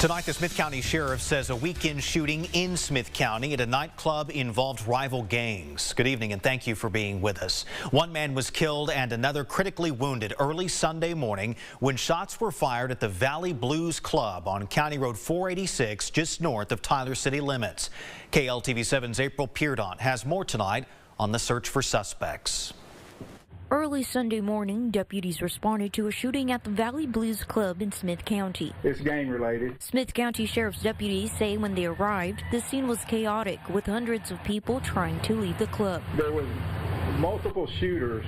Tonight, the Smith County Sheriff says a weekend shooting in Smith County at a nightclub involved rival gangs. Good evening and thank you for being with us. One man was killed and another critically wounded early Sunday morning when shots were fired at the Valley Blues Club on County Road 486 just north of Tyler city limits. KLTV7's April Peardon has more tonight on the search for suspects. Early Sunday morning, deputies responded to a shooting at the Valley Blues Club in Smith County. It's gang-related. Smith County Sheriff's deputies say when they arrived, the scene was chaotic, with hundreds of people trying to leave the club. There was multiple shooters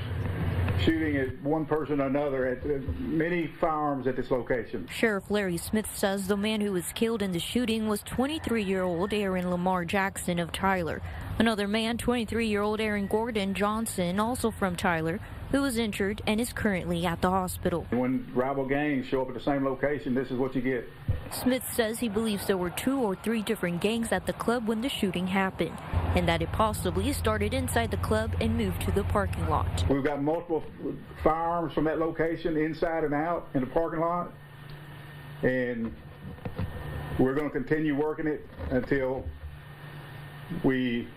shooting at one person or another at many firearms at this location. Sheriff Larry Smith says the man who was killed in the shooting was 23-year-old Aaron Lamar Jackson of Tyler. Another man, 23-year-old Aaron Gordon Johnson, also from Tyler, who was injured and is currently at the hospital. When rival gangs show up at the same location, this is what you get. Smith says he believes there were 2 or 3 different gangs at the club when the shooting happened, and that it possibly started inside the club and moved to the parking lot. We've got multiple firearms from that location inside and out in the parking lot, and we're going to continue working it until we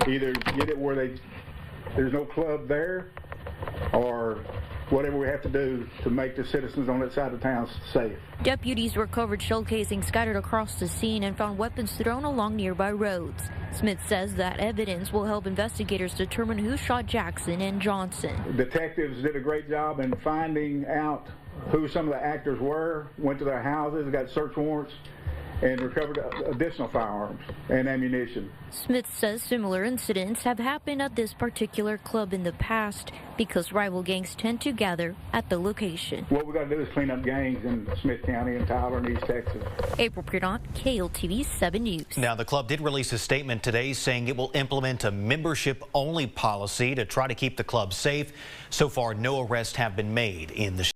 either get it where there's no club there, or whatever we have to do to make the citizens on that side of town safe. Deputies recovered shell casings scattered across the scene and found weapons thrown along nearby roads. Smith says that evidence will help investigators determine who shot Jackson and Johnson. Detectives did a great job in finding out who some of the actors were, went to their houses, got search warrants, and recovered additional firearms and ammunition. Smith says similar incidents have happened at this particular club in the past because rival gangs tend to gather at the location. What we got to do is clean up gangs in Smith County and Tyler and East Texas. April Peardon, KLTV 7 News. Now, the club did release a statement today saying it will implement a membership-only policy to try to keep the club safe. So far, no arrests have been made in the